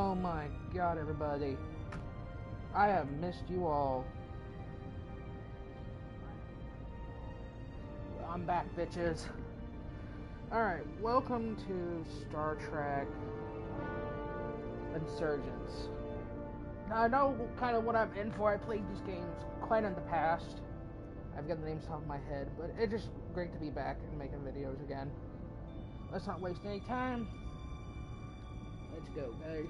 Oh my god, everybody. I have missed you all. I'm back, bitches. Alright, welcome to Star Trek Insurgents. Now, I know kind of what I'm in for. I played these games quite in the past. I've got the names off my head, but it's just great to be back and making videos again. Let's not waste any time. Let's go, guys.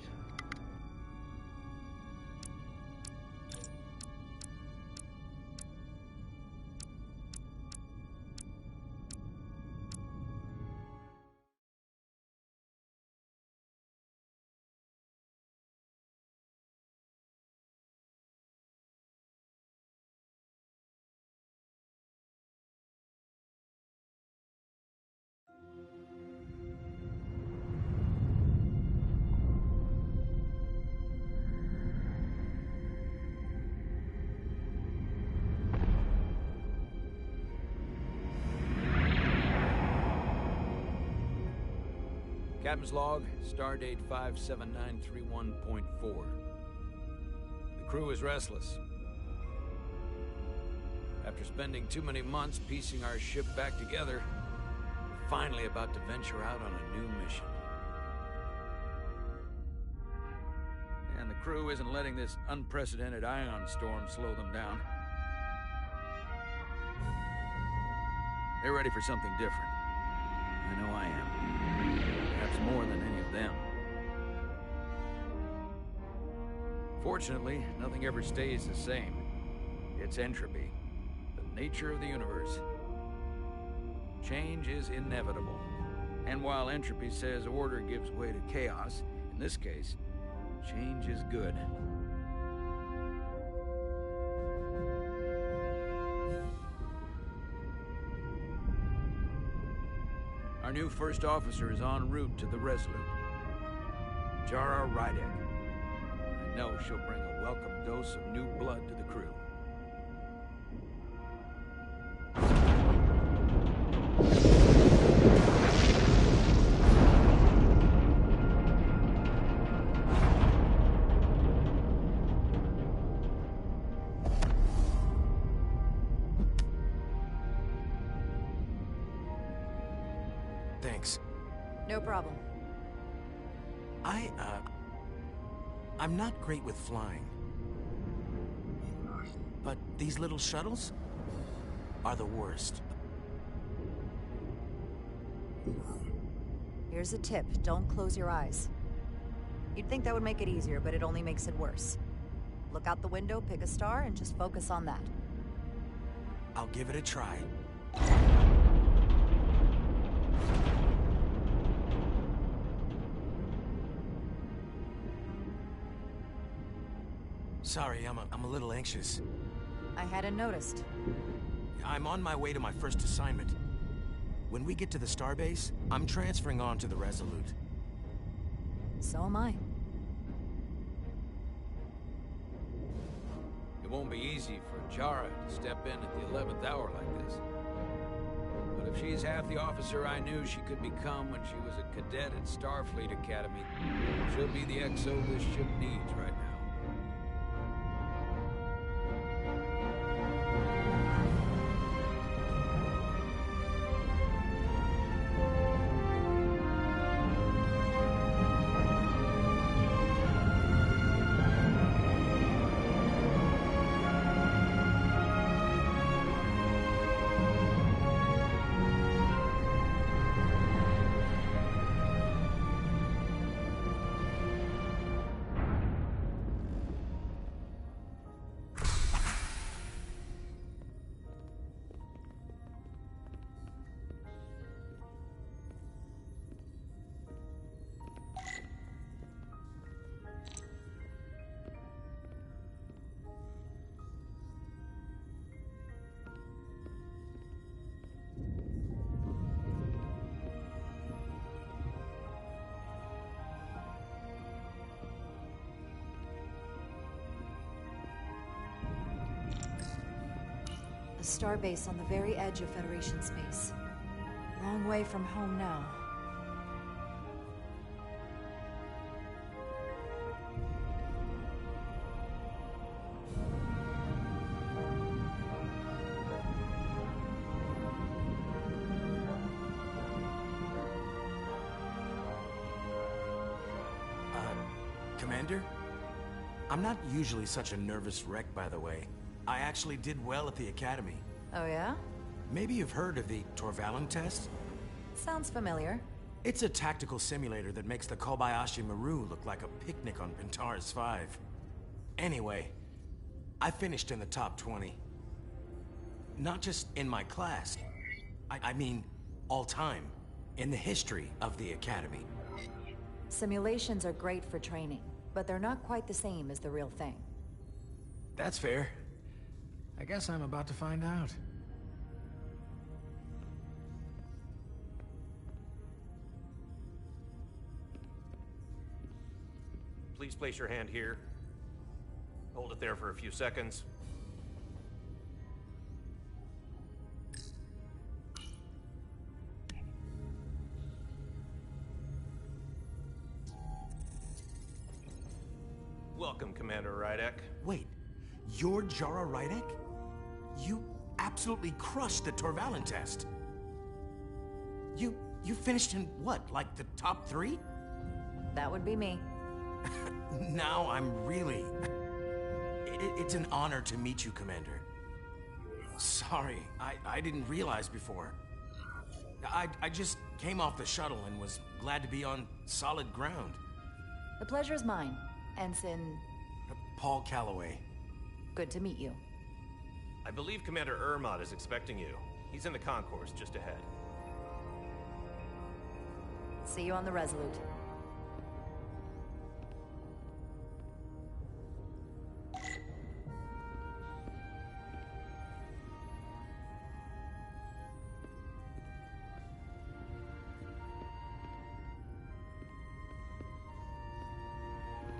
Captain's log, stardate 57931.4. The crew is restless. After spending too many months piecing our ship back together, we're finally about to venture out on a new mission. And the crew isn't letting this unprecedented ion storm slow them down. They're ready for something different. I know I am. Perhaps more than any of them. Fortunately, nothing ever stays the same. It's entropy, the nature of the universe. Change is inevitable. And while entropy says order gives way to chaos, in this case, change is good. Our new first officer is en route to the Resolute. Jara Rydek. I know she'll bring a welcome dose of new blood to the crew. Thanks. No problem. I'm not great with flying. But these little shuttles are the worst. Here's a tip. Don't close your eyes. You'd think that would make it easier, but it only makes it worse. Look out the window, pick a star, and just focus on that. I'll give it a try. Sorry, I'm a little anxious. I hadn't noticed. I'm on my way to my first assignment. When we get to the starbase, I'm transferring on to the Resolute. So am I. It won't be easy for Jara to step in at the 11th hour like this. But if she's half the officer I knew she could become when she was a cadet at Starfleet Academy, she'll be the XO this ship needs right now. A starbase on the very edge of Federation space. Long way from home now. Commander. I'm not usually such a nervous wreck, by the way. I actually did well at the Academy. Oh yeah? Maybe you've heard of the Torvalen test? Sounds familiar. It's a tactical simulator that makes the Kobayashi Maru look like a picnic on Pintaris 5. Anyway, I finished in the top 20. Not just in my class. I mean, all time. In the history of the Academy. Simulations are great for training, but they're not quite the same as the real thing. That's fair. I guess I'm about to find out. Please place your hand here. Hold it there for a few seconds. Welcome, Commander Rydek. Wait, you're Jara Rydek? You absolutely crushed the Torvalen test. You finished in what, like the top 3? That would be me. Now I'm really... It's an honor to meet you, Commander. Sorry, I didn't realize before. I just came off the shuttle and was glad to be on solid ground. The pleasure is mine, Ensign... Paul Calloway. Good to meet you. I believe Commander Ermot is expecting you. He's in the concourse just ahead. See you on the Resolute.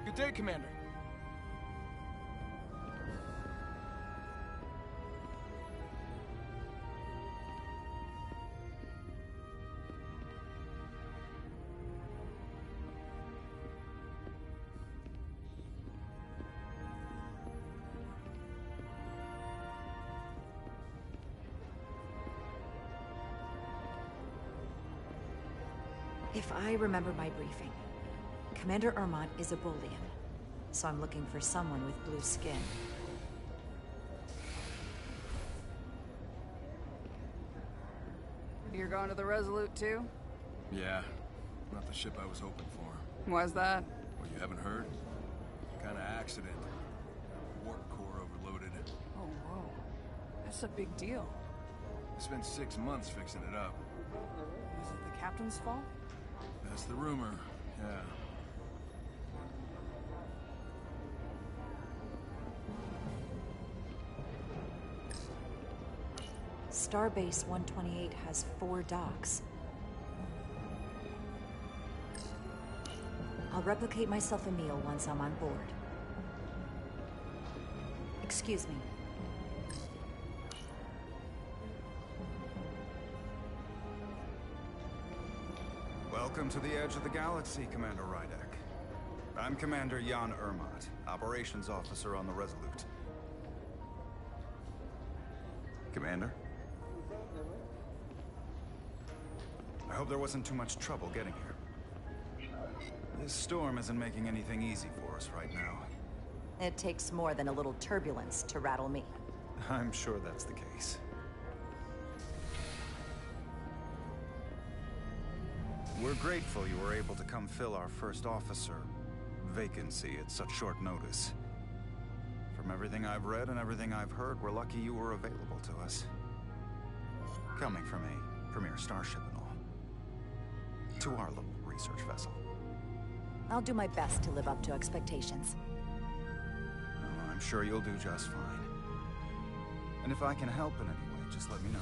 Good day, Commander. If I remember my briefing, Commander Ermot is a Bolian, so I'm looking for someone with blue skin. You're going to the Resolute too? Yeah, not the ship I was hoping for. Why's that? Well, you haven't heard? Kind of accident. Warp core overloaded. Oh, whoa. That's a big deal. I spent 6 months fixing it up. Was it the captain's fault? That's the rumor, yeah. Starbase 128 has 4 docks. I'll replicate myself a meal once I'm on board. Excuse me. Welcome to the edge of the galaxy, Commander Rydek. I'm Commander Jan Ermot, Operations Officer on the Resolute. Commander? I hope there wasn't too much trouble getting here. This storm isn't making anything easy for us right now. It takes more than a little turbulence to rattle me. I'm sure that's the case. We're grateful you were able to come fill our first officer vacancy at such short notice. From everything I've read and everything I've heard, we're lucky you were available to us. Coming from a premier starship and all. To our little research vessel. I'll do my best to live up to expectations. Oh, I'm sure you'll do just fine. And if I can help in any way, just let me know.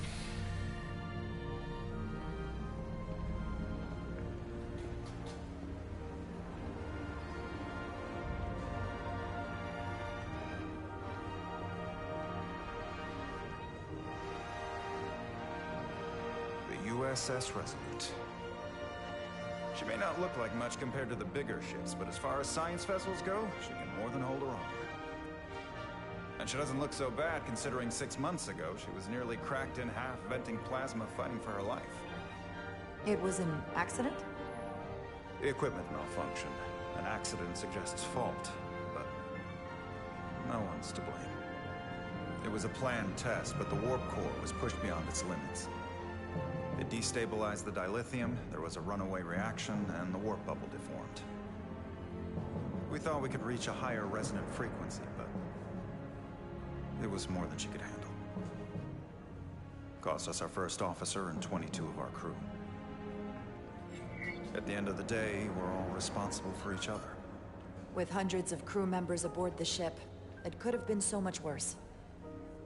USS Resolute. She may not look like much compared to the bigger ships, but as far as science vessels go, she can more than hold her own. And she doesn't look so bad considering 6 months ago she was nearly cracked in half, venting plasma, fighting for her life. It was an accident? The equipment malfunctioned. An accident suggests fault, but no one's to blame. It was a planned test, but the warp core was pushed beyond its limits. It destabilized the dilithium, there was a runaway reaction, and the warp bubble deformed. We thought we could reach a higher resonant frequency, but it was more than she could handle. Cost us our first officer and 22 of our crew. At the end of the day, we're all responsible for each other. With hundreds of crew members aboard the ship, it could have been so much worse.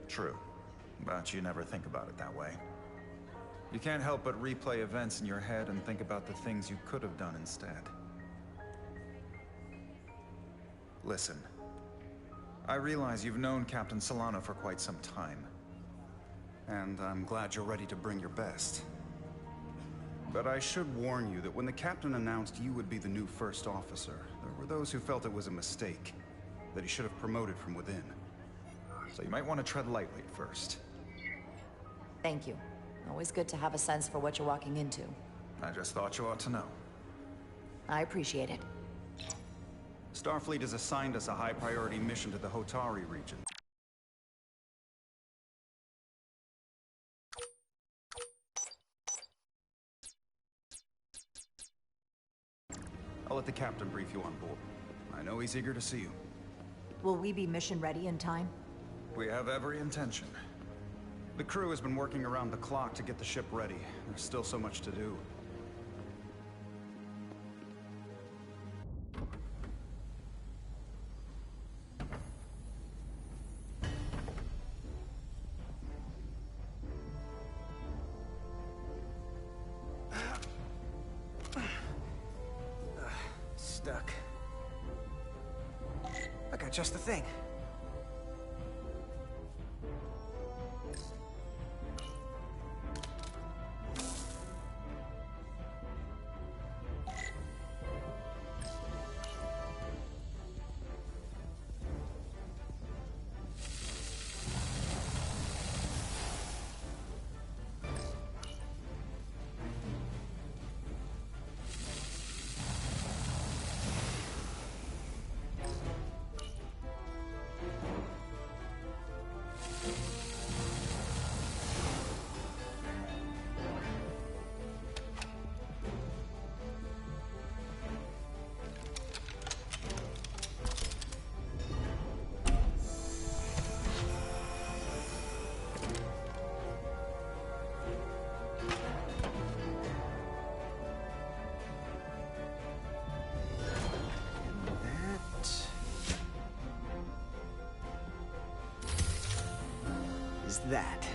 True, but you never think about it that way. You can't help but replay events in your head and think about the things you could have done instead. Listen, I realize you've known Captain Solano for quite some time, and I'm glad you're ready to bring your best. But I should warn you that when the captain announced you would be the new first officer, there were those who felt it was a mistake, that he should have promoted from within. So you might want to tread lightly at first. Thank you. Always good to have a sense for what you're walking into. I just thought you ought to know. I appreciate it. Starfleet has assigned us a high-priority mission to the Hotari region. I'll let the captain brief you on board. I know he's eager to see you. Will we be mission ready in time? We have every intention. The crew has been working around the clock to get the ship ready. There's still so much to do. Stuck. I got just the thing. That.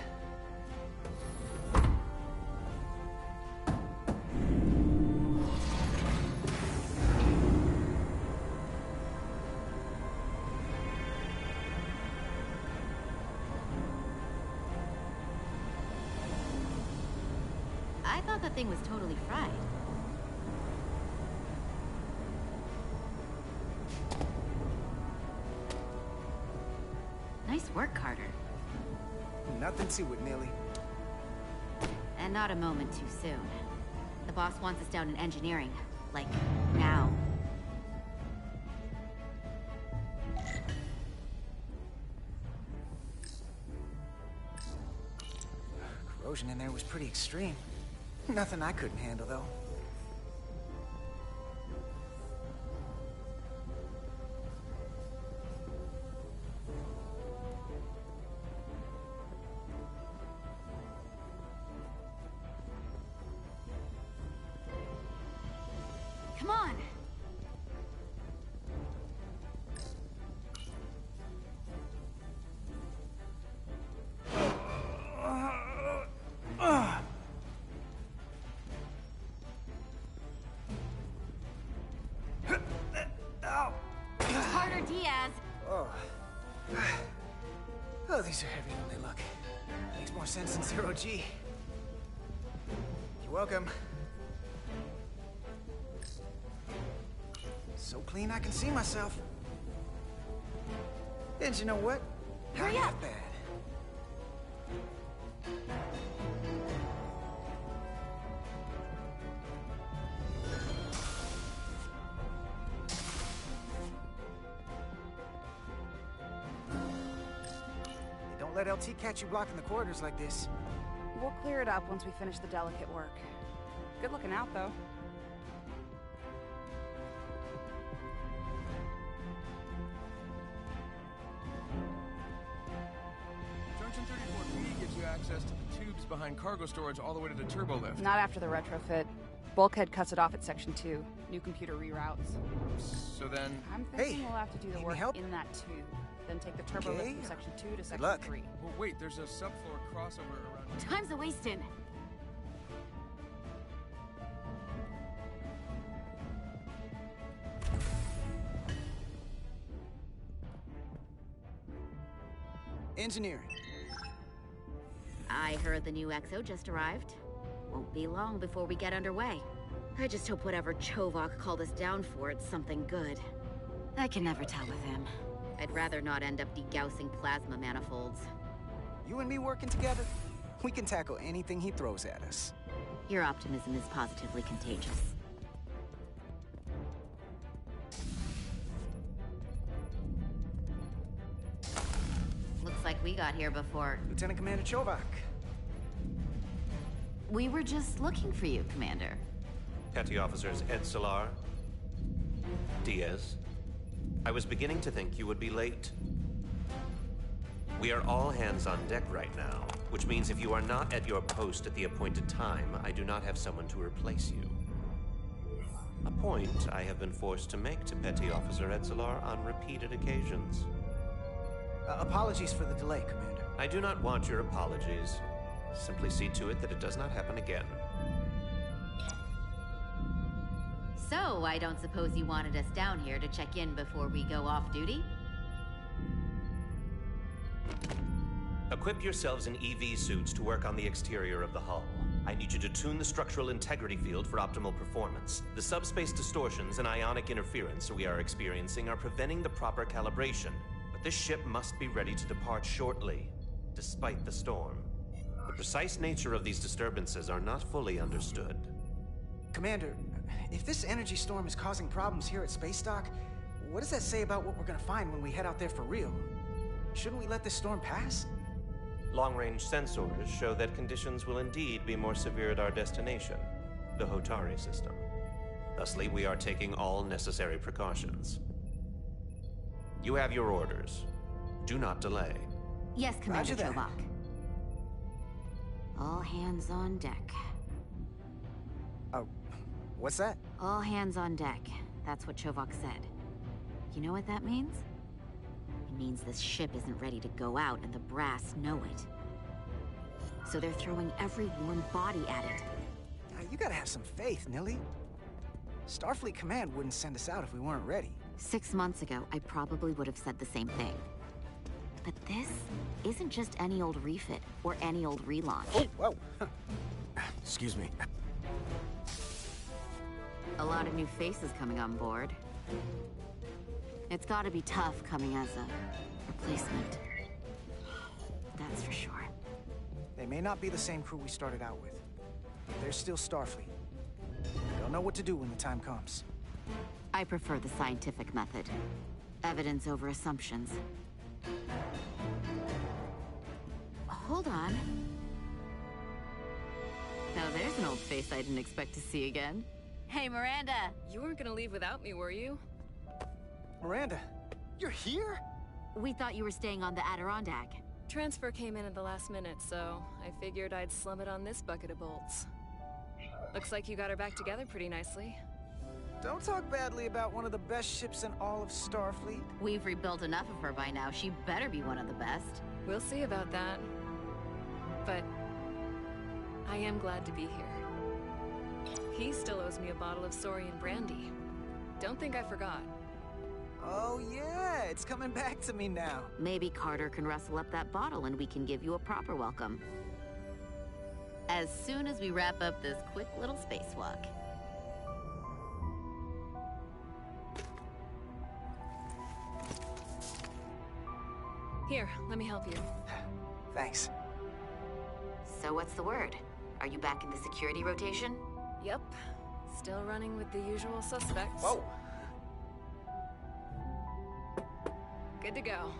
I thought the thing was totally fried. Nice work, Carter. Nothing to it, Millie. And not a moment too soon. The boss wants us down in engineering. Like, now. Corrosion in there was pretty extreme. Nothing I couldn't handle, though. Come on! Carter Diaz! Oh. Oh, these are heavier than they look. Makes more sense than Zero G. You're welcome. So clean I can see myself. And you know what? Hurry Not up. bad. let LT catch you blocking the corridors like this. We'll clear it up once we finish the delicate work. Good looking out, though. Junction 34B gives you access to the tubes behind cargo storage all the way to the turbo lift. Not after the retrofit. Bulkhead cuts it off at Section 2. New computer reroutes. So then... I'm thinking Hey, we'll have to do the need work help? in that tube. Then take the turbo Okay. lift from Section 2 to Section luck. 3. Well, wait, there's a subfloor crossover around... Time's a wasting. Engineering. I heard the new XO just arrived. Won't be long before we get underway. I just hope whatever Chovak called us down for, it's something good. I can never tell with him. I'd rather not end up degaussing plasma manifolds. You and me working together, we can tackle anything he throws at us. Your optimism is positively contagious. Looks like we got here before... Lieutenant Commander Chovak. We were just looking for you, Commander. Petty Officers Edselar, Diaz. I was beginning to think you would be late. We are all hands on deck right now, which means if you are not at your post at the appointed time, I do not have someone to replace you. A point I have been forced to make to Petty Officer Edselar on repeated occasions. Apologies for the delay, Commander. I do not want your apologies. Simply see to it that it does not happen again. So, I don't suppose you wanted us down here to check in before we go off duty? Equip yourselves in EV suits to work on the exterior of the hull. I need you to tune the structural integrity field for optimal performance. The subspace distortions and ionic interference we are experiencing are preventing the proper calibration. But this ship must be ready to depart shortly, despite the storm. The precise nature of these disturbances are not fully understood. Commander, if this energy storm is causing problems here at Space Dock, what does that say about what we're gonna find when we head out there for real? Shouldn't we let this storm pass? Long-range sensors show that conditions will indeed be more severe at our destination, the Hotari system. Thusly, we are taking all necessary precautions. You have your orders. Do not delay. Yes, Commander Roger that. Chovak. All hands on deck. Oh, what's that? All hands on deck. That's what Chovak said. You know what that means? It means this ship isn't ready to go out and the brass know it. So they're throwing every warm body at it. Now, you gotta have some faith, Nilly. Starfleet Command wouldn't send us out if we weren't ready. 6 months ago, I probably would have said the same thing. But this isn't just any old refit or any old relaunch. Oh, whoa. Excuse me. A lot of new faces coming on board. It's gotta be tough coming as a replacement. That's for sure. They may not be the same crew we started out with. But they're still Starfleet. They'll know what to do when the time comes. I prefer the scientific method. Evidence over assumptions. Hold on. Now there's an old face I didn't expect to see again. Hey, Miranda! You weren't gonna leave without me, were you? Miranda, you're here? We thought you were staying on the Adirondack. Transfer came in at the last minute, so I figured I'd slum it on this bucket of bolts. Looks like you got her back together pretty nicely. Don't talk badly about one of the best ships in all of Starfleet. We've rebuilt enough of her by now. She better be one of the best. We'll see about that. But I am glad to be here. He still owes me a bottle of Saurian brandy. Don't think I forgot. Oh yeah, it's coming back to me now. Maybe Carter can rustle up that bottle and we can give you a proper welcome. As soon as we wrap up this quick little spacewalk. Here, let me help you. Thanks. So what's the word? Are you back in the security rotation? Yep. Still running with the usual suspects. Whoa! Good to go.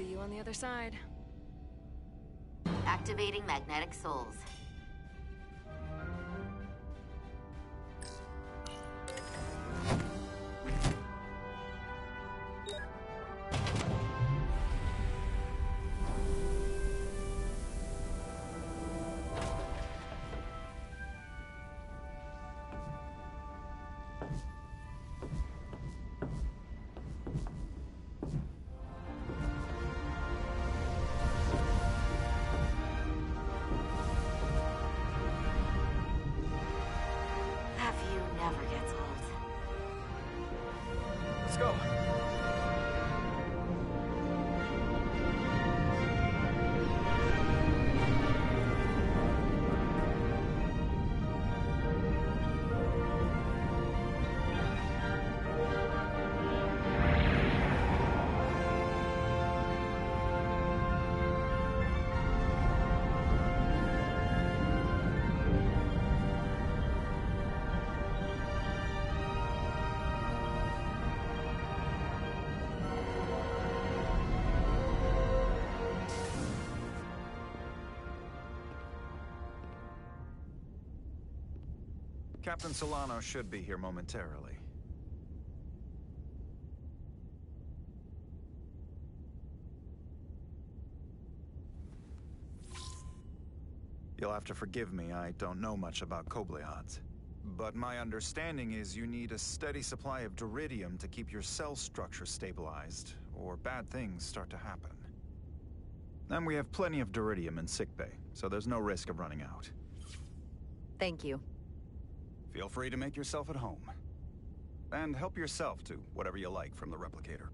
See you on the other side. Activating magnetic souls. Never gets old. Let's go. Captain Solano should be here momentarily. You'll have to forgive me, I don't know much about Kobleods. But my understanding is you need a steady supply of Duridium to keep your cell structure stabilized, or bad things start to happen. And we have plenty of Duridium in sickbay, so there's no risk of running out. Thank you. Feel free to make yourself at home. And help yourself to whatever you like from the replicator.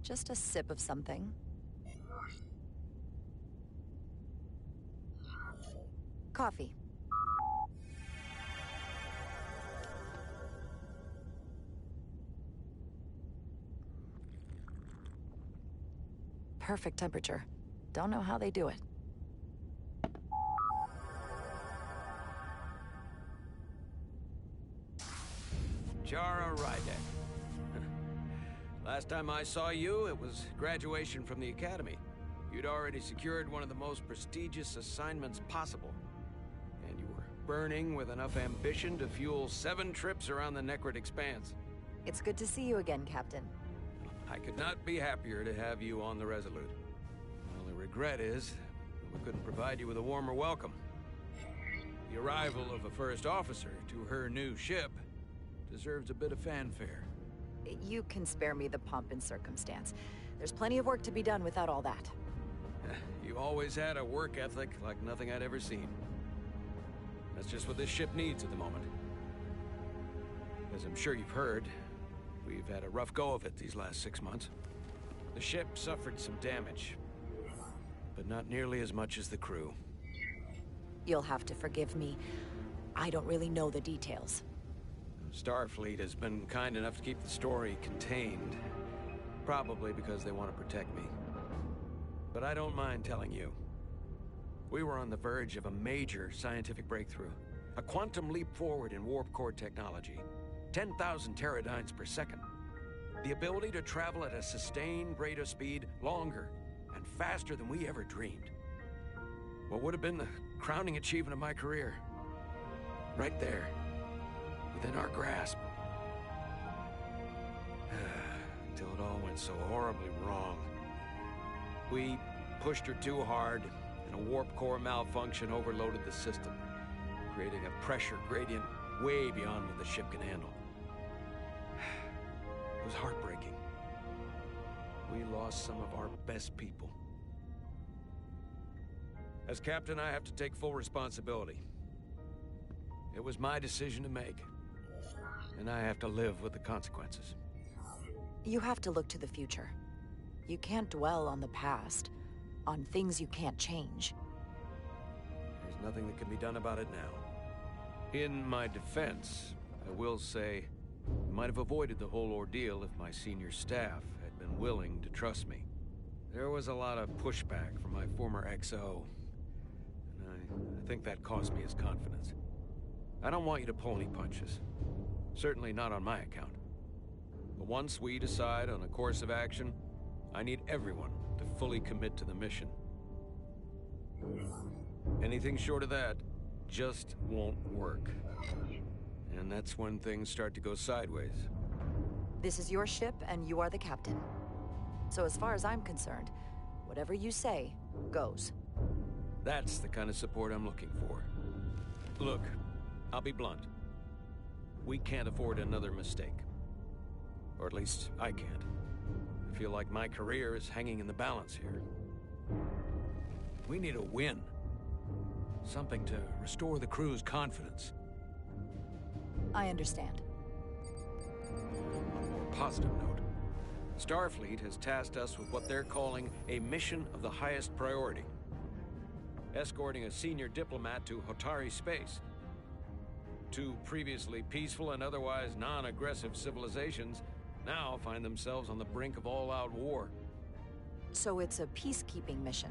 Just a sip of something. Coffee. Perfect temperature. Don't know how they do it. Jara Rydek. Last time I saw you, it was graduation from the Academy. You'd already secured one of the most prestigious assignments possible. And you were burning with enough ambition to fuel 7 trips around the Necrid Expanse. It's good to see you again, Captain. I could not be happier to have you on the Resolute. My only regret is that we couldn't provide you with a warmer welcome. The arrival of a first officer to her new ship deserves a bit of fanfare. You can spare me the pomp and circumstance. There's plenty of work to be done without all that. You always had a work ethic like nothing I'd ever seen. That's just what this ship needs at the moment. As I'm sure you've heard, we've had a rough go of it these last 6 months. The ship suffered some damage, but not nearly as much as the crew. You'll have to forgive me. I don't really know the details. Starfleet has been kind enough to keep the story contained, probably because they want to protect me. But I don't mind telling you. We were on the verge of a major scientific breakthrough. A quantum leap forward in warp core technology. 10,000 teradynes per second. The ability to travel at a sustained rate of speed longer and faster than we ever dreamed. What would have been the crowning achievement of my career. Right there. Within our grasp. Until it all went so horribly wrong. We pushed her too hard, and a warp core malfunction overloaded the system, creating a pressure gradient way beyond what the ship can handle. It was heartbreaking. We lost some of our best people. As captain, I have to take full responsibility. It was my decision to make, and I have to live with the consequences. You have to look to the future. You can't dwell on the past, on things you can't change. There's nothing that can be done about it now. In my defense, I will say, I might have avoided the whole ordeal if my senior staff had been willing to trust me. There was a lot of pushback from my former XO, and I think that cost me his confidence. I don't want you to pull any punches. Certainly not on my account. But once we decide on a course of action, I need everyone to fully commit to the mission. Anything short of that just won't work. And that's when things start to go sideways. This is your ship, and you are the captain. So as far as I'm concerned, whatever you say, goes. That's the kind of support I'm looking for. Look, I'll be blunt. We can't afford another mistake. Or at least, I can't. I feel like my career is hanging in the balance here. We need a win. Something to restore the crew's confidence. I understand. On a more positive note, Starfleet has tasked us with what they're calling a mission of the highest priority. Escorting a senior diplomat to Hotari space. Two previously peaceful and otherwise non-aggressive civilizations now find themselves on the brink of all-out war. So it's a peacekeeping mission.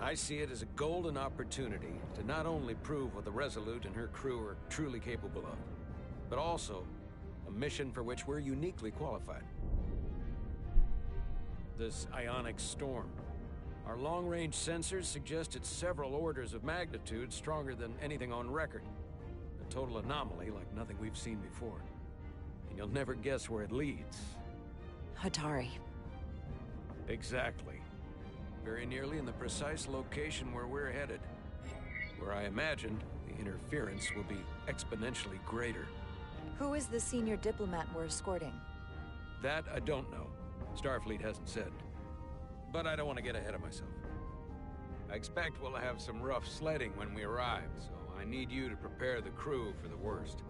I see it as a golden opportunity to not only prove what the Resolute and her crew are truly capable of, but also a mission for which we're uniquely qualified. This ionic storm. Our long-range sensors suggest it's several orders of magnitude stronger than anything on record. A total anomaly like nothing we've seen before. And you'll never guess where it leads. Hotari. Exactly. Very nearly in the precise location where we're headed. Where I imagined the interference will be exponentially greater. Who is the senior diplomat we're escorting? That I don't know. Starfleet hasn't said. But I don't want to get ahead of myself. I expect we'll have some rough sledding when we arrive, so I need you to prepare the crew for the worst.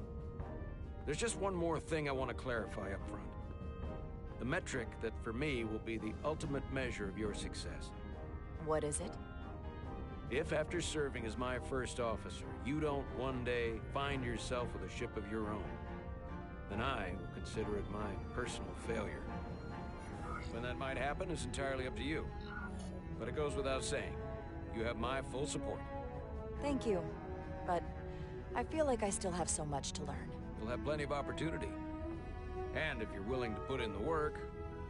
There's just one more thing I want to clarify up front. The metric that for me will be the ultimate measure of your success. What is it? If after serving as my first officer, you don't one day find yourself with a ship of your own, then I will consider it my personal failure. When that might happen is entirely up to you. But it goes without saying, you have my full support. Thank you, but I feel like I still have so much to learn. You'll have plenty of opportunity. And if you're willing to put in the work,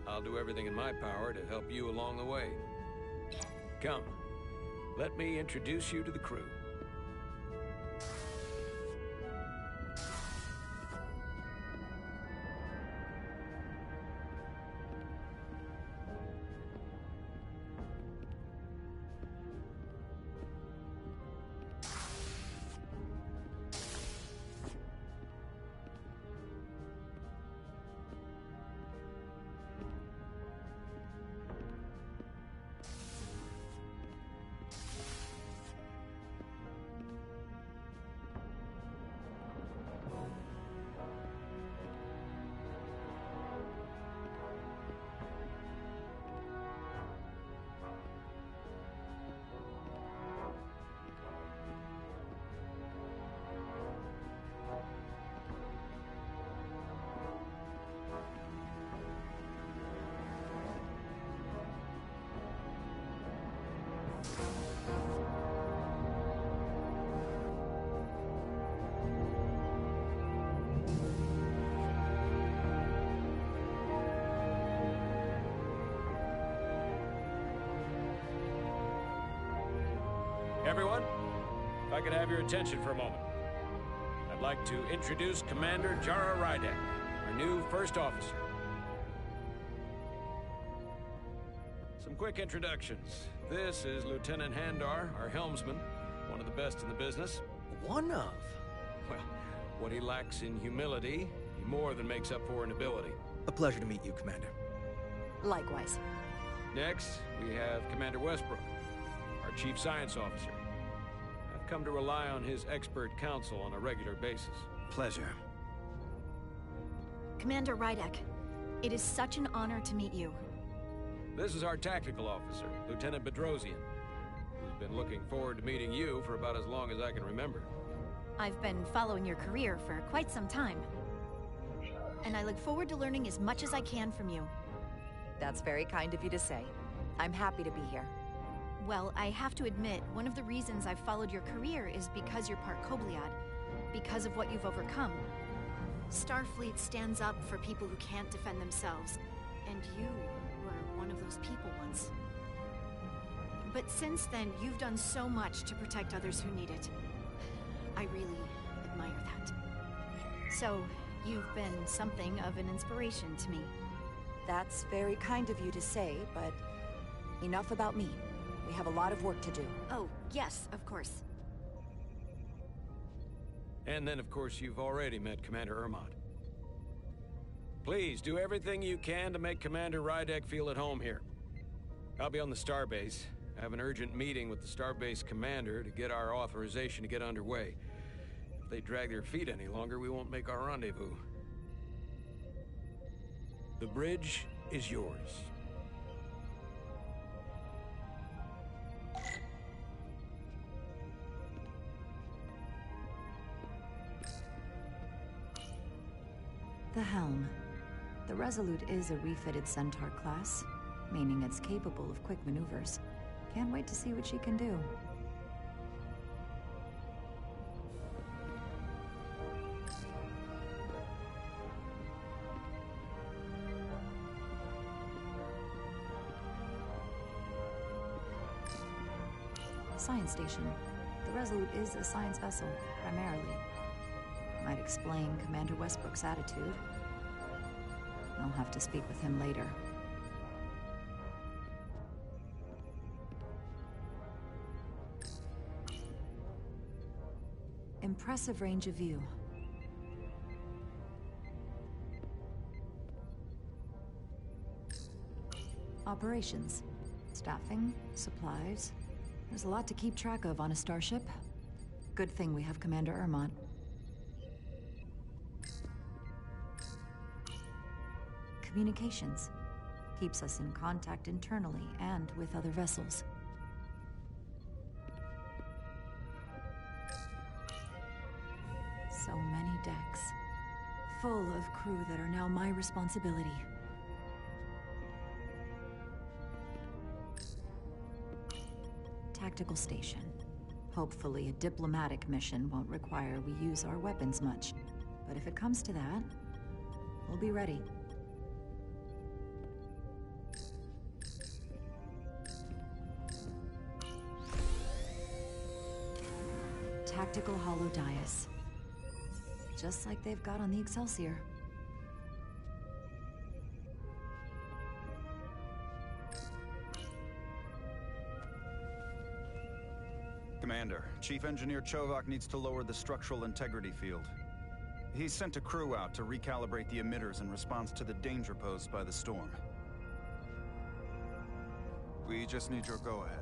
I'll do everything in my power to help you along the way. Come, let me introduce you to the crew. Everyone, if I could have your attention for a moment. I'd like to introduce Commander Jara Rydek, our new first officer. Some quick introductions. This is Lieutenant Handar, our helmsman, one of the best in the business. One of? Well, what he lacks in humility, he more than makes up for in ability. A pleasure to meet you, Commander. Likewise. Next, we have Commander Westbrook, our Chief Science Officer. I've come to rely on his expert counsel on a regular basis. Pleasure. Commander Rydek, it is such an honor to meet you. This is our tactical officer, Lieutenant Bedrosian, who's been looking forward to meeting you for about as long as I can remember. I've been following your career for quite some time. And I look forward to learning as much as I can from you. That's very kind of you to say. I'm happy to be here. Well, I have to admit, one of the reasons I've followed your career is because you're part Kobliad. Because of what you've overcome. Starfleet stands up for people who can't defend themselves. And you were one of those people once. But since then, you've done so much to protect others who need it. I really admire that. So, you've been something of an inspiration to me. That's very kind of you to say, but enough about me. We have a lot of work to do. Oh, yes, of course. And then, of course, you've already met Commander Ermont. Please, do everything you can to make Commander Rydek feel at home here. I'll be on the starbase. I have an urgent meeting with the starbase commander to get our authorization to get underway. If they drag their feet any longer, we won't make our rendezvous. The bridge is yours. The helm. The Resolute is a refitted Centaur class, meaning it's capable of quick maneuvers. Can't wait to see what she can do. Science station. The Resolute is a science vessel, primarily. Might explain Commander Westbrook's attitude. I'll have to speak with him later. Impressive range of view. Operations. Staffing, supplies. There's a lot to keep track of on a starship. Good thing we have Commander Ermont. Communications. Keeps us in contact internally and with other vessels. So many decks. Full of crew that are now my responsibility. Tactical station. Hopefully a diplomatic mission won't require we use our weapons much. But if it comes to that, we'll be ready. Tactical holodais. Just like they've got on the Excelsior. Commander, Chief Engineer Chovak needs to lower the structural integrity field. He's sent a crew out to recalibrate the emitters in response to the danger posed by the storm. We just need your go-ahead.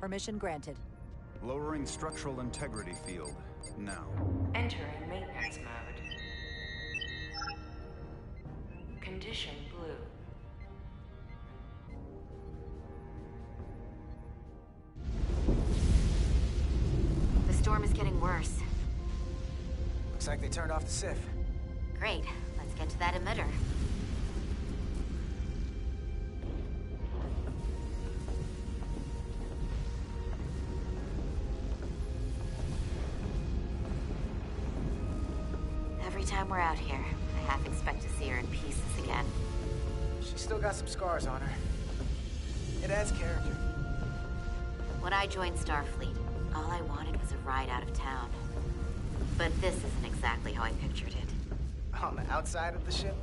Permission granted. Lowering structural integrity field, now. Entering maintenance mode. Condition blue. The storm is getting worse. Looks like they turned off the SIF. Great. Let's get to that emitter. Every time we're out here, I half expect to see her in pieces again. She's still got some scars on her. It adds character. When I joined Starfleet, all I wanted was a ride out of town. But this isn't exactly how I pictured it. On the outside of the ship?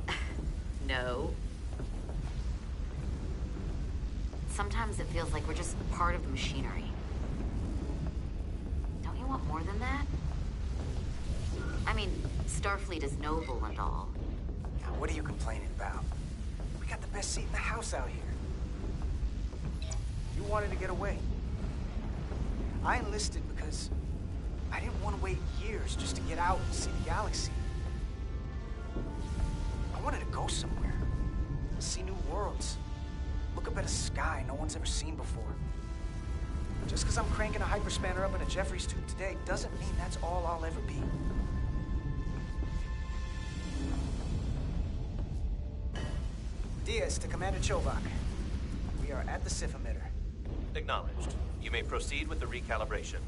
No. Sometimes it feels like we're just part of the machinery. Don't you want more than that? I mean, Starfleet is noble and all. Now, what are you complaining about? We got the best seat in the house out here. You wanted to get away. I enlisted because I didn't want to wait years just to get out and see the galaxy. I wanted to go somewhere, see new worlds. look up at a sky no one's ever seen before. Just because I'm cranking a hyperspanner up in a Jeffries tube today doesn't mean that's all I'll ever be. Diaz to Commander Chovak. We are at the Sif emitter. Acknowledged. You may proceed with the recalibration.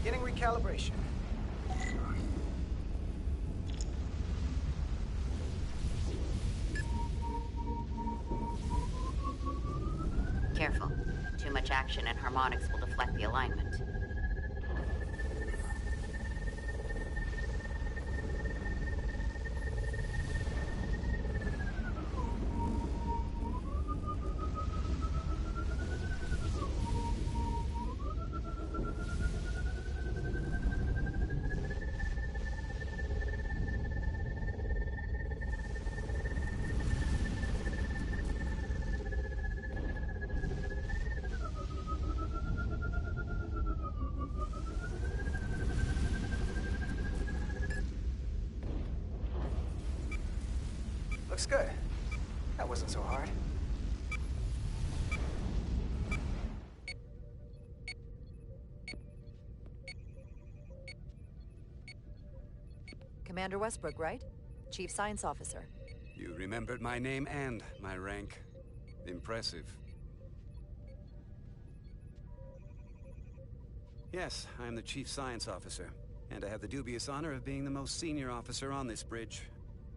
Beginning recalibration. Careful. Too much action and harmonics will deflect the alignment. Looks good. That wasn't so hard. Commander Westbrook, right? Chief Science Officer. You remembered my name and my rank. Impressive. Yes, I am the Chief Science Officer, and I have the dubious honor of being the most senior officer on this bridge.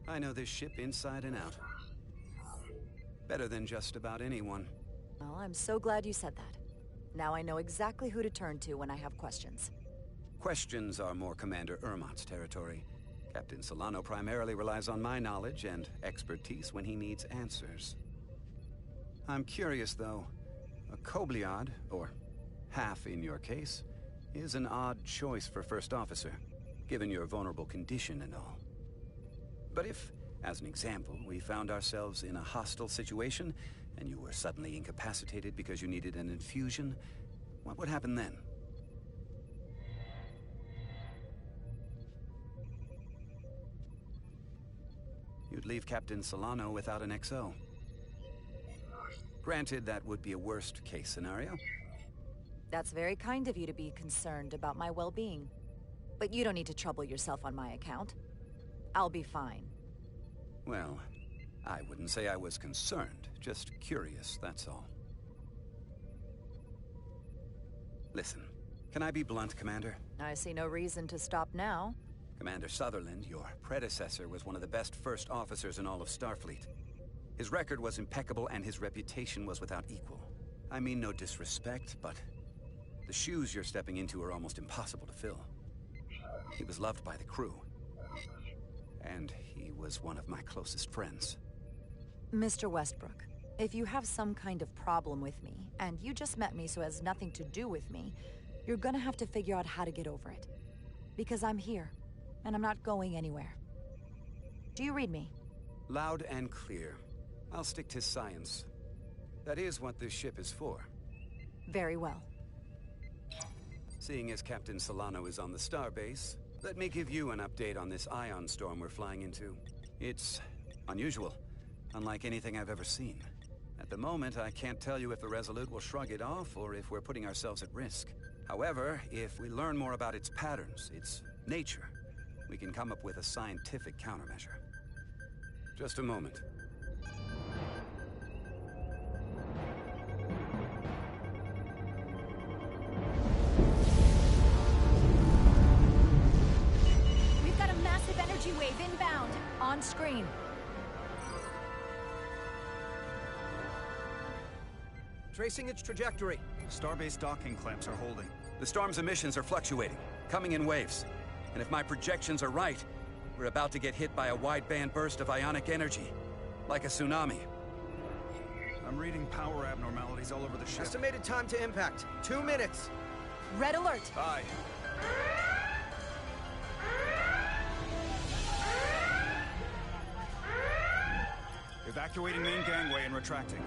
I know this ship inside and out. Better than just about anyone. Well, I'm so glad you said that. Now I know exactly who to turn to when I have questions. Questions are more Commander Ermott's territory. Captain Solano primarily relies on my knowledge and expertise when he needs answers. I'm curious, though. A Kobliad, or half in your case, is an odd choice for First Officer, given your vulnerable condition and all. But if, as an example, we found ourselves in a hostile situation, and you were suddenly incapacitated because you needed an infusion, what would happen then? You'd leave Captain Solano without an XO. Granted, that would be a worst-case scenario. That's very kind of you to be concerned about my well-being. But you don't need to trouble yourself on my account. I'll be fine. Well, I wouldn't say I was concerned, just curious, that's all. Listen, can I be blunt, Commander? I see no reason to stop now. Commander Sutherland, your predecessor, was one of the best first officers in all of Starfleet. His record was impeccable and his reputation was without equal. I mean no disrespect, but the shoes you're stepping into are almost impossible to fill. He was loved by the crew. And he was one of my closest friends. Mr. Westbrook, if you have some kind of problem with me, and you just met me so it has nothing to do with me, you're gonna have to figure out how to get over it. Because I'm here, and I'm not going anywhere. Do you read me? Loud and clear. I'll stick to science. That is what this ship is for. Very well. Seeing as Captain Solano is on the starbase, let me give you an update on this ion storm we're flying into. It's unusual, unlike anything I've ever seen. At the moment, I can't tell you if the Resolute will shrug it off or if we're putting ourselves at risk. However, if we learn more about its patterns, its nature, we can come up with a scientific countermeasure. Just a moment. We've got a massive energy wave inbound. On screen. Tracing its trajectory. Starbase docking clamps are holding. The storm's emissions are fluctuating, coming in waves. And if my projections are right, we're about to get hit by a wideband burst of ionic energy. Like a tsunami. I'm reading power abnormalities all over the ship. Estimated time to impact, 2 minutes. Red alert. Aye. Evacuating main gangway and retracting.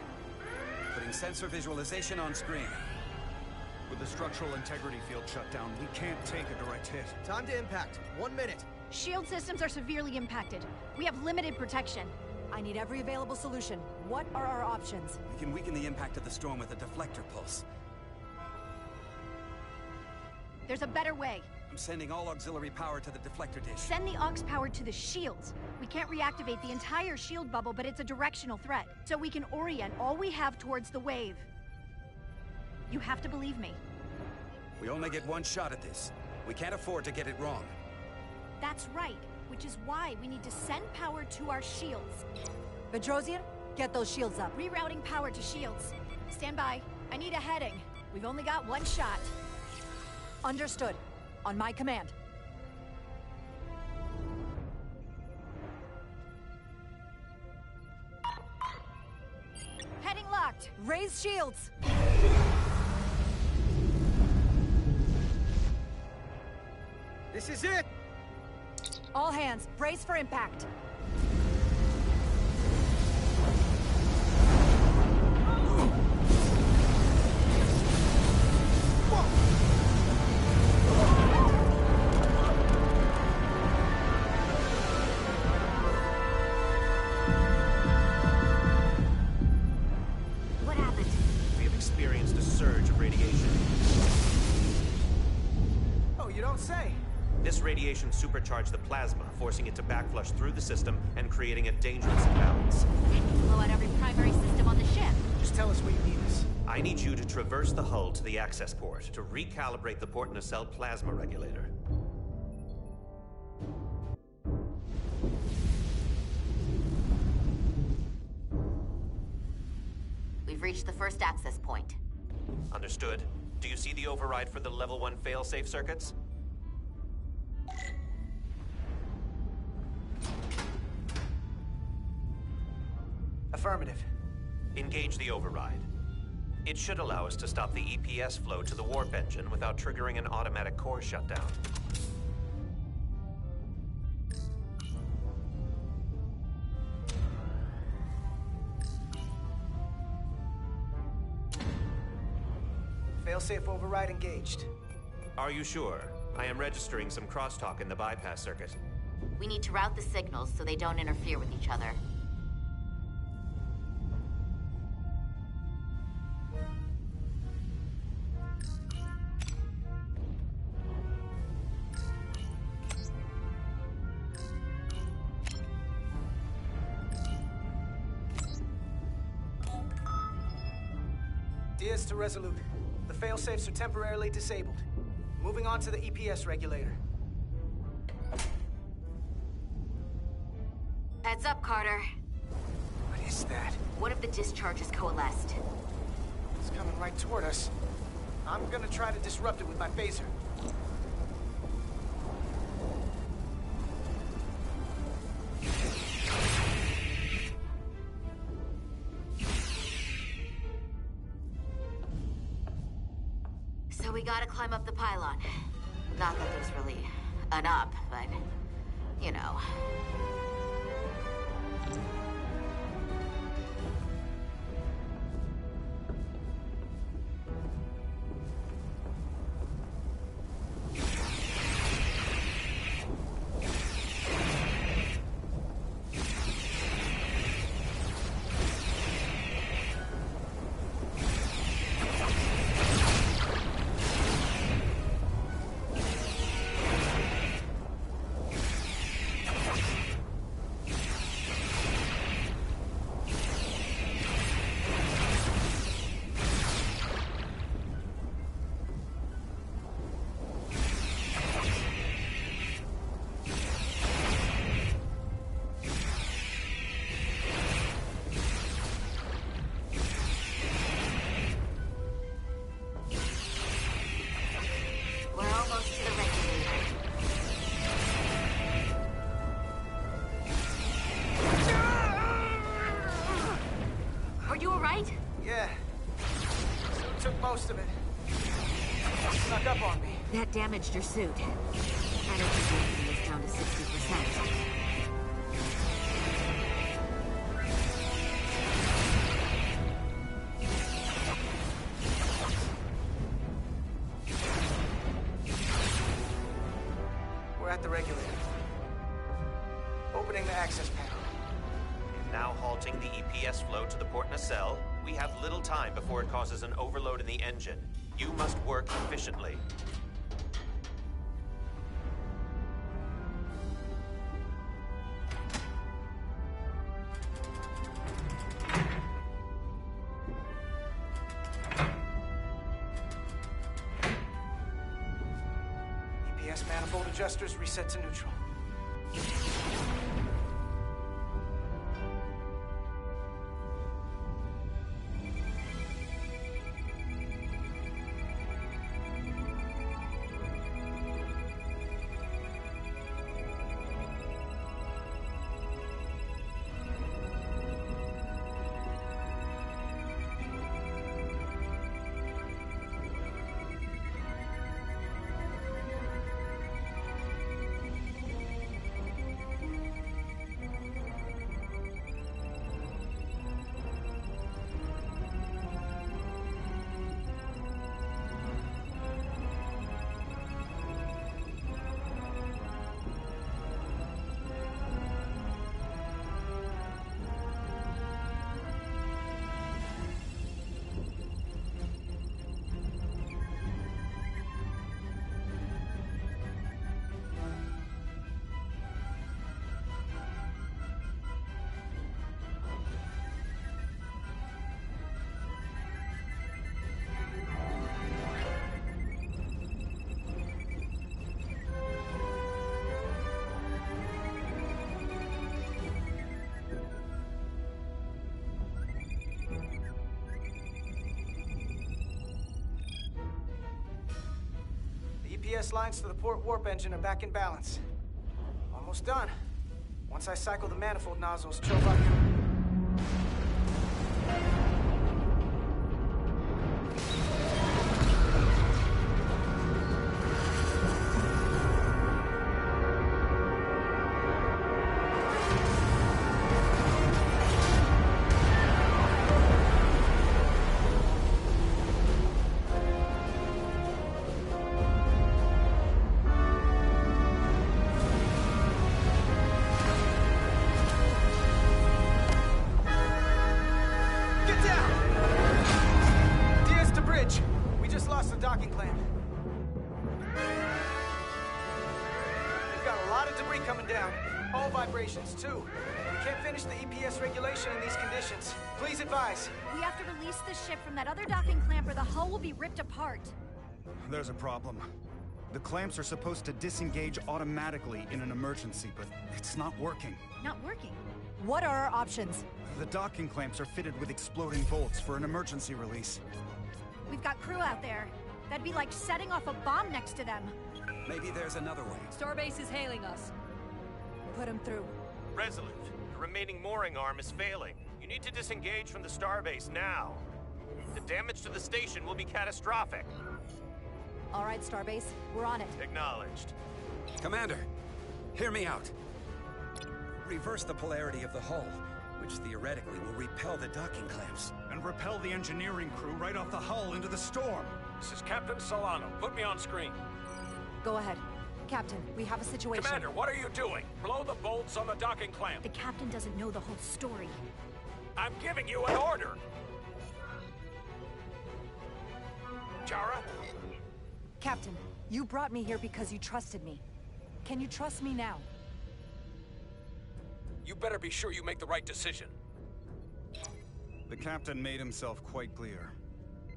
Putting sensor visualization on screen. With the structural integrity field shut down, we can't take a direct hit. Time to impact. 1 minute. Shield systems are severely impacted. We have limited protection. I need every available solution. What are our options? We can weaken the impact of the storm with a deflector pulse. There's a better way. I'm sending all auxiliary power to the deflector dish. Send the aux power to the shields. We can't reactivate the entire shield bubble, but it's a directional threat. So we can orient all we have towards the wave. You have to believe me. We only get one shot at this. We can't afford to get it wrong. That's right, which is why we need to send power to our shields. Bedrosian, get those shields up. Rerouting power to shields. Stand by. I need a heading. We've only got one shot. Understood. On my command. Heading locked. Raise shields. This is it! All hands, brace for impact. What happened? We have experienced a surge of radiation. Oh, you don't say. This radiation supercharged the plasma, forcing it to backflush through the system and creating a dangerous imbalance. Blow out every primary system on the ship. Just tell us where you need us. I need you to traverse the hull to the access port to recalibrate the port nacelle plasma regulator. We've reached the first access point. Understood. Do you see the override for the level 1 failsafe circuits? Affirmative. Engage the override. It should allow us to stop the EPS flow to the warp engine without triggering an automatic core shutdown. Failsafe override engaged. Are you sure? I am registering some crosstalk in the bypass circuit. We need to route the signals so they don't interfere with each other. Diaz to Resolute. The failsafes are temporarily disabled. Moving on to the EPS regulator. Heads up, Carter. What is that? One of the discharges coalesced. It's coming right toward us. I'm gonna try to disrupt it with my phaser. So we gotta climb up the pylon. Not that there's really an up, but, you know. Most of it. Snuck up on me. That damaged your suit. Energy density is down to 60%. routing the EPS flow to the port nacelle. We have little time before it causes an overload in the engine. You must work efficiently. EPS manifold adjusters reset to neutral. EPS lines to the port warp engine are back in balance. Almost done. Once I cycle the manifold nozzles, Chovak... Too. We can't finish the EPS regulation in these conditions. Please advise. We have to release the ship from that other docking clamp or the hull will be ripped apart. There's a problem. The clamps are supposed to disengage automatically in an emergency, but it's not working. Not working? What are our options? The docking clamps are fitted with exploding bolts for an emergency release. We've got crew out there. That'd be like setting off a bomb next to them. Maybe there's another way. Starbase is hailing us. Put him through. Resolute, the remaining mooring arm is failing. You need to disengage from the starbase now. The damage to the station will be catastrophic. All right, Starbase, we're on it. Acknowledged. Commander, hear me out. Reverse the polarity of the hull, which theoretically will repel the docking clamps. And repel the engineering crew right off the hull into the storm. This is Captain Solano. Put me on screen. Go ahead. Captain, we have a situation. Commander, what are you doing? Blow the bolts on the docking clamp. The captain doesn't know the whole story. I'm giving you an order. Jara? Captain, you brought me here because you trusted me. Can you trust me now? You better be sure you make the right decision. The captain made himself quite clear.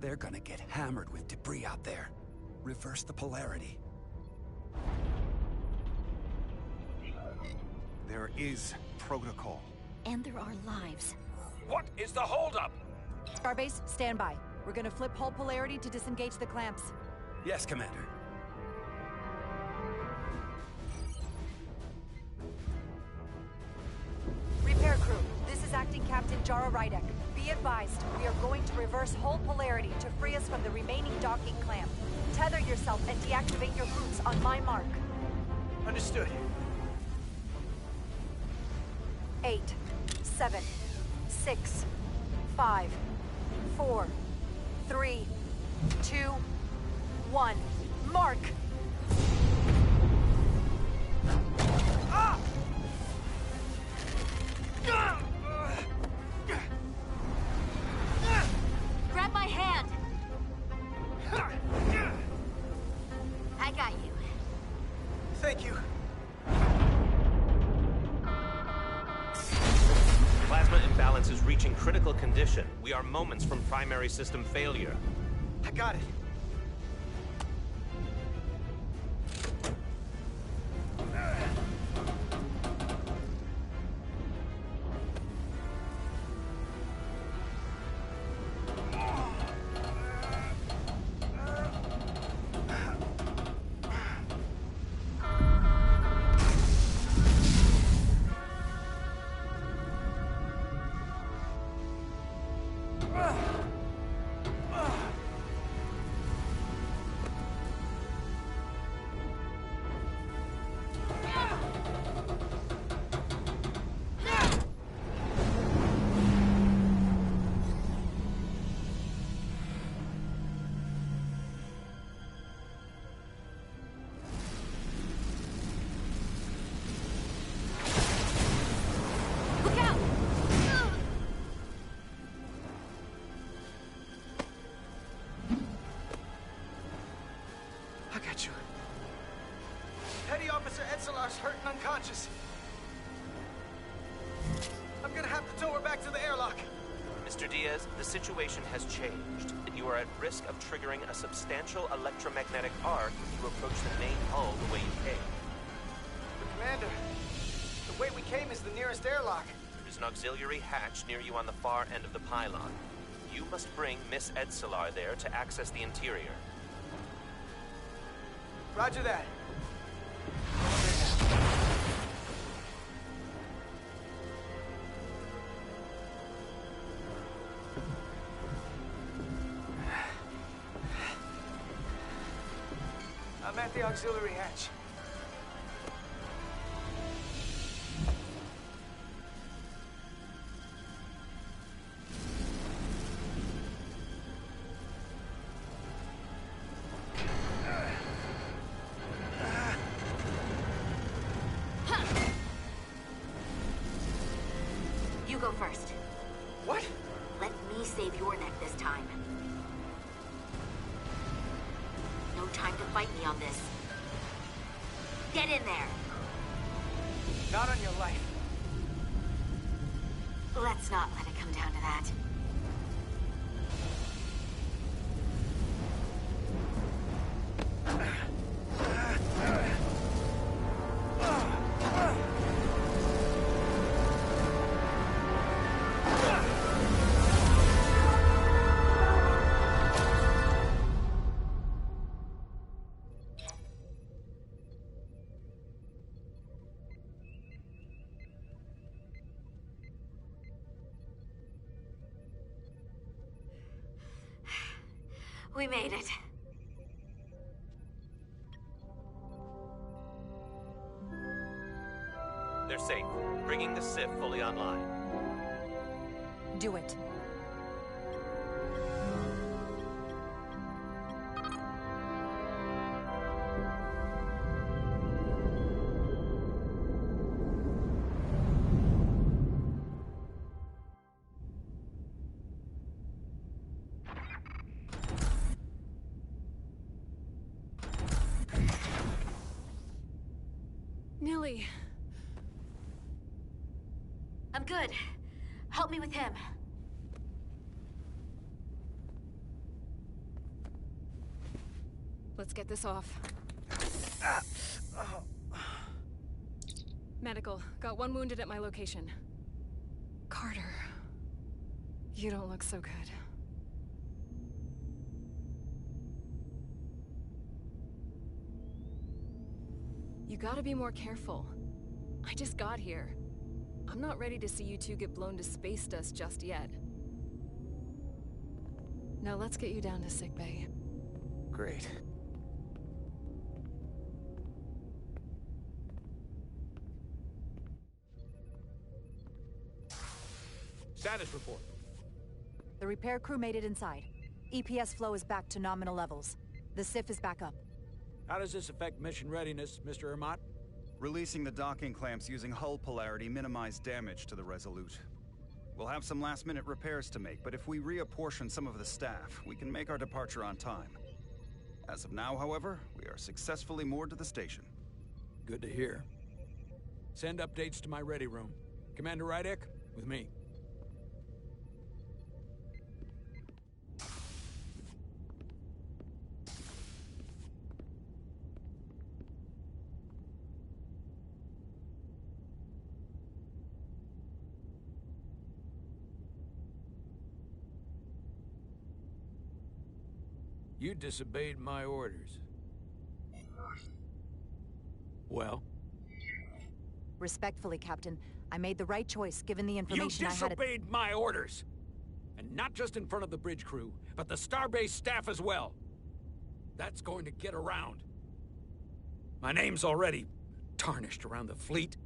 They're gonna get hammered with debris out there. Reverse the polarity. There is protocol. And there are lives. What is the holdup? Starbase, stand by. We're gonna flip hull polarity to disengage the clamps. Yes, Commander. Repair crew, this is Acting Captain Jara Rydek. Be advised, we are going to reverse hull polarity to free us from the remaining docking clamp. Tether yourself and deactivate your boots on my mark. Understood. 8, 7, 6, 5, 4, 3, 2, 1. Mark! Ah! response is reaching critical condition. We are moments from primary system failure. I got it. Petty Officer Edselar's hurt and unconscious. I'm gonna have to tow her back to the airlock. Mr. Diaz, the situation has changed, and you are at risk of triggering a substantial electromagnetic arc if you approach the main hull the way you came. But Commander, the way we came is the nearest airlock. There is an auxiliary hatch near you on the far end of the pylon. You must bring Miss Edselar there to access the interior. Roger that. I'm at the auxiliary hatch. You go first. What? Let me save your neck this time. No time to fight me on this. Get in there. Not on your life. Let's not let it come down to that. We made it. They're safe, bringing the SIF fully online. Do it. Nilly. I'm good. Help me with him. Let's get this off. Medical. Got one wounded at my location. Carter. You don't look so good. You gotta be more careful. I just got here. I'm not ready to see you two get blown to space dust just yet. Now let's get you down to sickbay. Great. Status report. The repair crew made it inside. EPS flow is back to nominal levels. The SIF is back up. How does this affect mission readiness, Mr. Ermont? Releasing the docking clamps using hull polarity minimized damage to the Resolute. We'll have some last-minute repairs to make, but if we reapportion some of the staff, we can make our departure on time. As of now, however, we are successfully moored to the station. Good to hear. Send updates to my ready room. Commander Rydek, with me. You disobeyed my orders. Well? Respectfully, Captain, I made the right choice given the information I had. You disobeyed my orders! And not just in front of the bridge crew, but the Starbase staff as well. That's going to get around. My name's already tarnished around the fleet.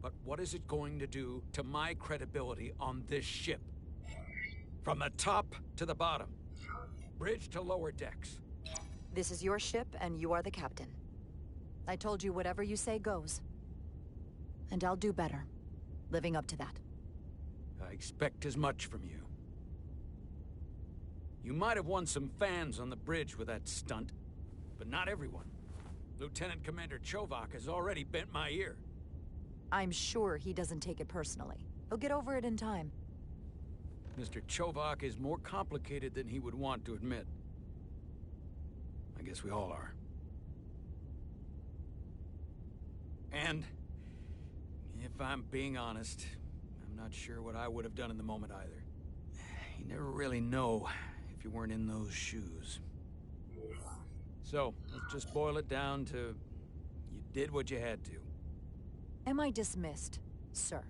But what is it going to do to my credibility on this ship? From the top to the bottom. Bridge to lower decks. This is your ship, and you are the captain. I told you whatever you say goes. And I'll do better, living up to that. I expect as much from you. You might have won some fans on the bridge with that stunt, but not everyone. Lieutenant Commander Chovak has already bent my ear. I'm sure he doesn't take it personally. He'll get over it in time. Mr. Chovak is more complicated than he would want to admit. I guess we all are. And, if I'm being honest, I'm not sure what I would have done in the moment either. You never really know if you weren't in those shoes. So, let's just boil it down to, you did what you had to. Am I dismissed, sir?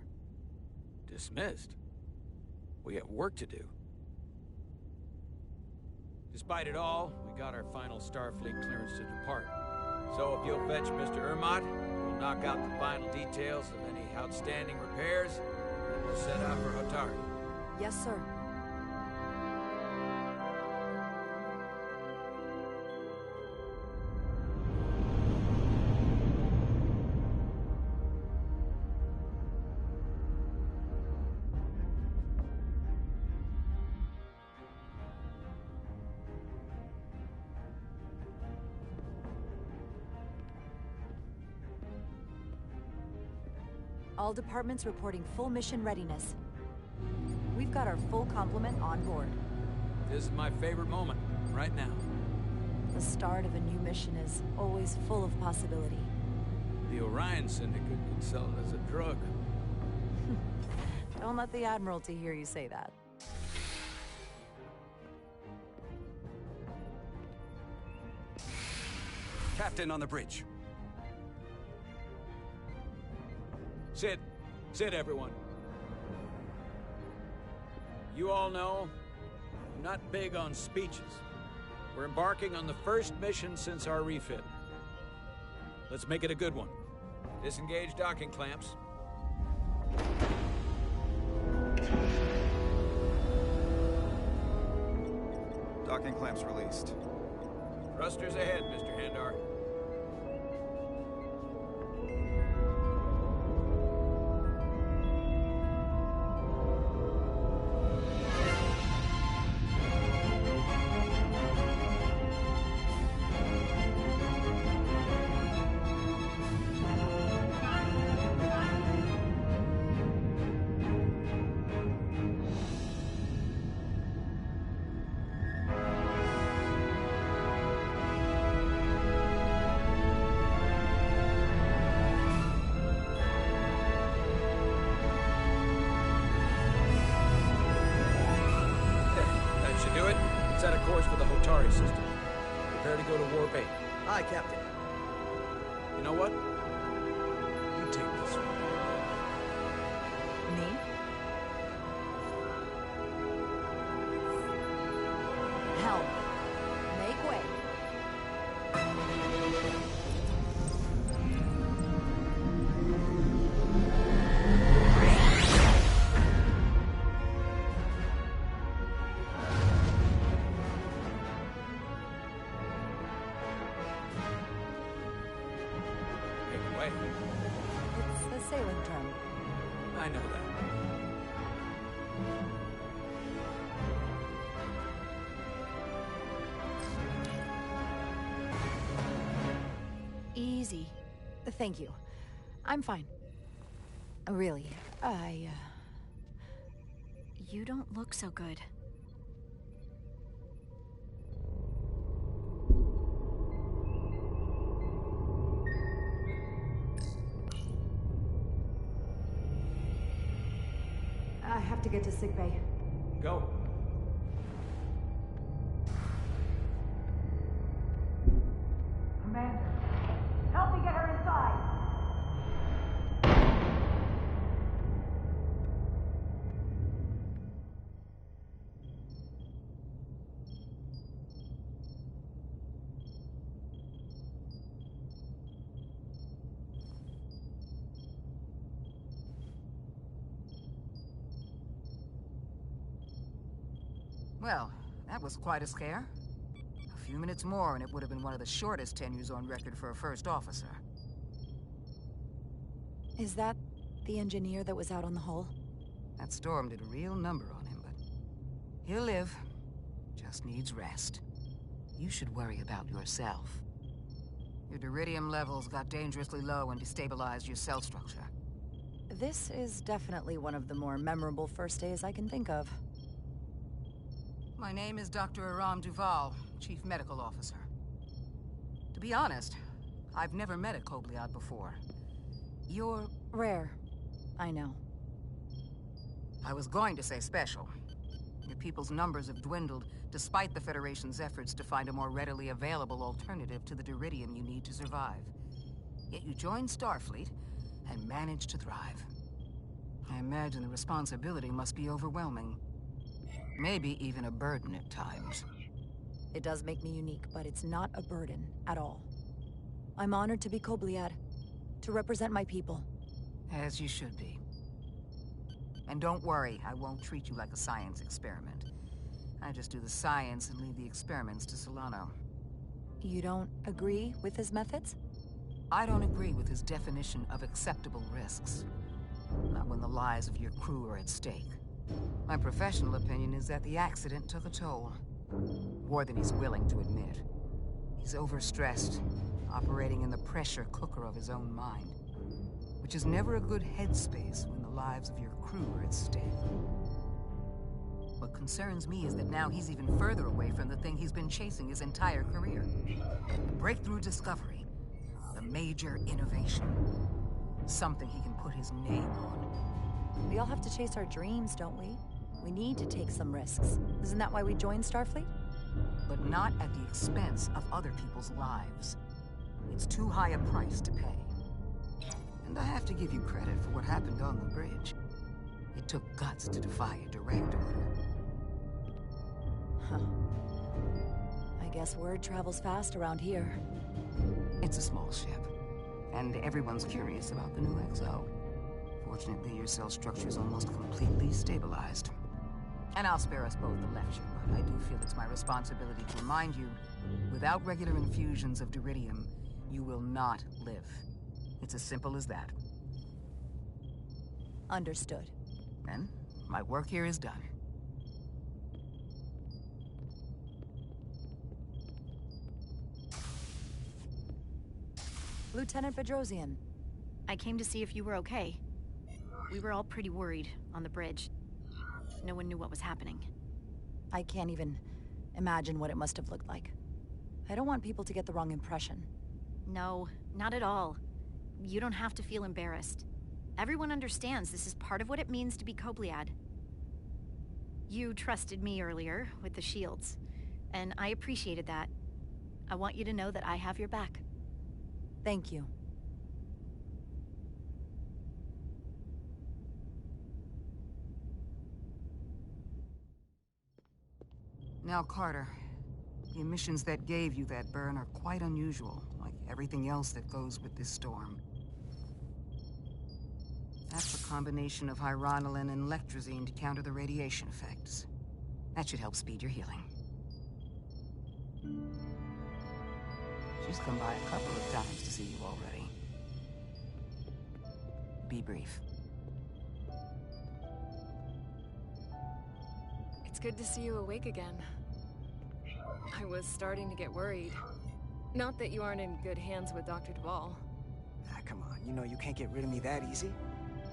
Dismissed? We have work to do. Despite it all, we got our final Starfleet clearance to depart. So if you'll fetch Mr. Ermot, we'll knock out the final details of any outstanding repairs, and we'll set out for Hotari. Yes, sir. All departments reporting full mission readiness. We've got our full complement on board. This is my favorite moment, right now. The start of a new mission is always full of possibility. The Orion Syndicate could sell it as a drug. Don't let the Admiralty hear you say that. Captain on the bridge. Sit. Sit, everyone. You all know, I'm not big on speeches. We're embarking on the first mission since our refit. Let's make it a good one. Disengage docking clamps. Docking clamps released. Thrusters ahead, Mr. Handar. Set a course for the Hotari system. Prepare to go to Warp 8. Aye, Captain. You know what? You take this one. Me? Helm. Make way. It's a sailing term. I know that. Easy. Thank you. I'm fine. Really, You don't look so good. I have to get to sickbay. Go. Well, that was quite a scare. A few minutes more and it would have been one of the shortest tenures on record for a first officer. Is that the engineer that was out on the hull? That storm did a real number on him, but he'll live. Just needs rest. You should worry about yourself. Your duridium levels got dangerously low and destabilized your cell structure. This is definitely one of the more memorable first days I can think of. My name is Dr. Aram Duval, Chief Medical Officer. To be honest, I've never met a Kobliad before. You're... rare. I know. I was going to say special. Your people's numbers have dwindled, despite the Federation's efforts to find a more readily available alternative to the duridium you need to survive. Yet you joined Starfleet, and managed to thrive. I imagine the responsibility must be overwhelming. Maybe even a burden at times. It does make me unique, but it's not a burden at all. I'm honored to be Kobliad, to represent my people. As you should be. And don't worry, I won't treat you like a science experiment. I just do the science and leave the experiments to Solano. You don't agree with his methods? I don't agree with his definition of acceptable risks. Not when the lives of your crew are at stake. My professional opinion is that the accident took a toll. More than he's willing to admit. He's overstressed, operating in the pressure cooker of his own mind. Which is never a good headspace when the lives of your crew are at stake. What concerns me is that now he's even further away from the thing he's been chasing his entire career. The breakthrough discovery. The major innovation. Something he can put his name on. We all have to chase our dreams, don't we? We need to take some risks. Isn't that why we joined Starfleet? But not at the expense of other people's lives. It's too high a price to pay. And I have to give you credit for what happened on the bridge. It took guts to defy a direct order. Huh. I guess word travels fast around here. It's a small ship, and everyone's curious about the new XO. Fortunately, your cell structure's almost completely stabilized. And I'll spare us both the lecture, but I do feel it's my responsibility to remind you, without regular infusions of duridium, you will not live. It's as simple as that. Understood. Then, my work here is done. Lieutenant Bedrosian. I came to see if you were okay. We were all pretty worried on the bridge. No one knew what was happening. I can't even imagine what it must have looked like. I don't want people to get the wrong impression. No, not at all. You don't have to feel embarrassed. Everyone understands this is part of what it means to be Kobliad. You trusted me earlier with the shields, and I appreciated that. I want you to know that I have your back. Thank you. Now, Carter, the emissions that gave you that burn are quite unusual, like everything else that goes with this storm. That's a combination of hyronolin and lectrozine to counter the radiation effects. That should help speed your healing. She's come by a couple of times to see you already. Be brief. It's good to see you awake again. I was starting to get worried. Not that you aren't in good hands with Dr. Duval. Ah, come on. You know you can't get rid of me that easy.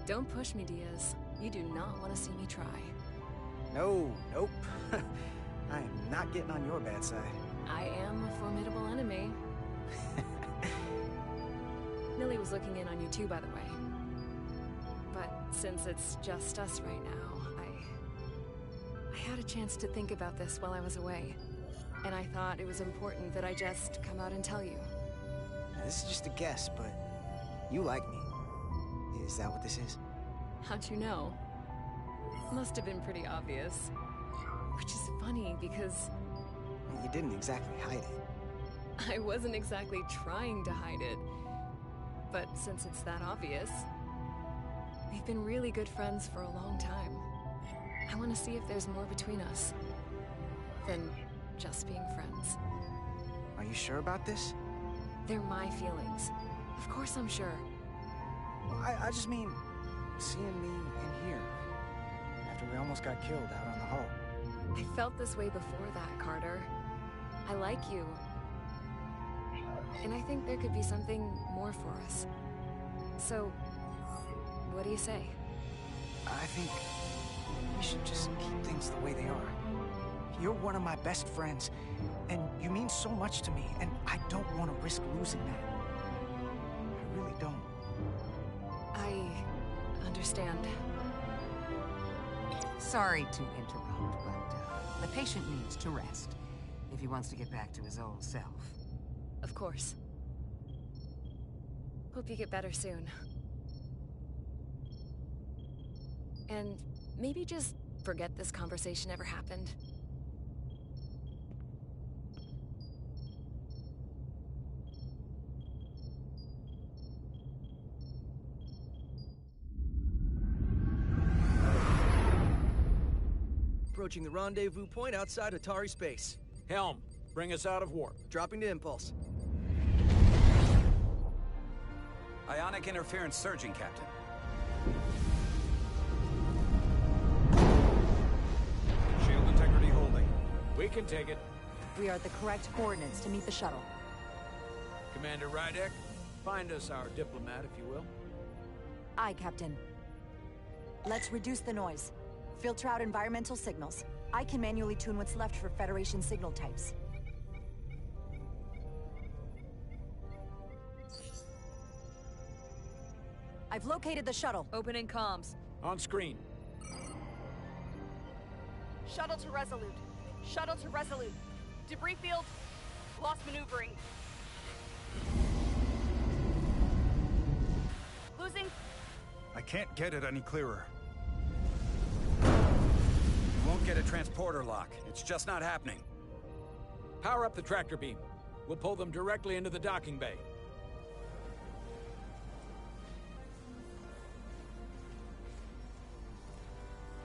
Don't push me, Diaz. You do not want to see me try. No, nope. I am not getting on your bad side. I am a formidable enemy. Millie was looking in on you too, by the way. But since it's just us right now, I had a chance to think about this while I was away. And I thought it was important that I just come out and tell you. Now, this is just a guess, but you like me. Is that what this is? How'd you know? Must have been pretty obvious. Which is funny because... You didn't exactly hide it. I wasn't exactly trying to hide it. But since it's that obvious, we've been really good friends for a long time. I want to see if there's more between us. than just being friends. Are you sure about this? They're my feelings. Of course I'm sure. Well, I just mean, seeing me in here, after we almost got killed out on the hull. I felt this way before that, Carter. I like you. And I think there could be something more for us. So, what do you say? I think we should just keep things the way they are. You're one of my best friends, and you mean so much to me, and I don't want to risk losing that. I really don't. I understand. Sorry to interrupt, but the patient needs to rest if he wants to get back to his old self. Of course. Hope you get better soon. And maybe just forget this conversation ever happened. Approaching the rendezvous point outside Atari space. Helm, bring us out of warp. Dropping to impulse. Ionic interference surging, Captain. Shield integrity holding. We can take it. We are at the correct coordinates to meet the shuttle. Commander Rydek, find us our diplomat, if you will. Aye, Captain. Let's reduce the noise. Filter out environmental signals. I can manually tune what's left for Federation signal types. I've located the shuttle. Opening comms. On screen. Shuttle to Resolute. Shuttle to Resolute. Debris field. Lost maneuvering. Losing. I can't get it any clearer. You won't get a transporter lock. It's just not happening. Power up the tractor beam. We'll pull them directly into the docking bay.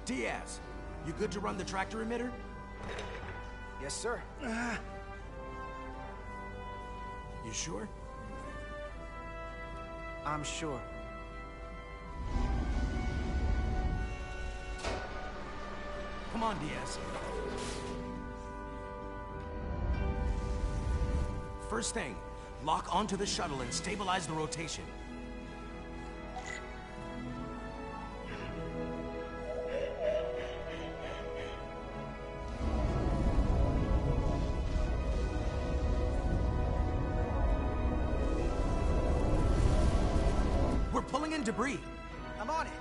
Diaz, you good to run the tractor emitter? Yes, sir. You sure? I'm sure. Come on, Diaz. First thing, lock onto the shuttle and stabilize the rotation. We're pulling in debris. I'm on it.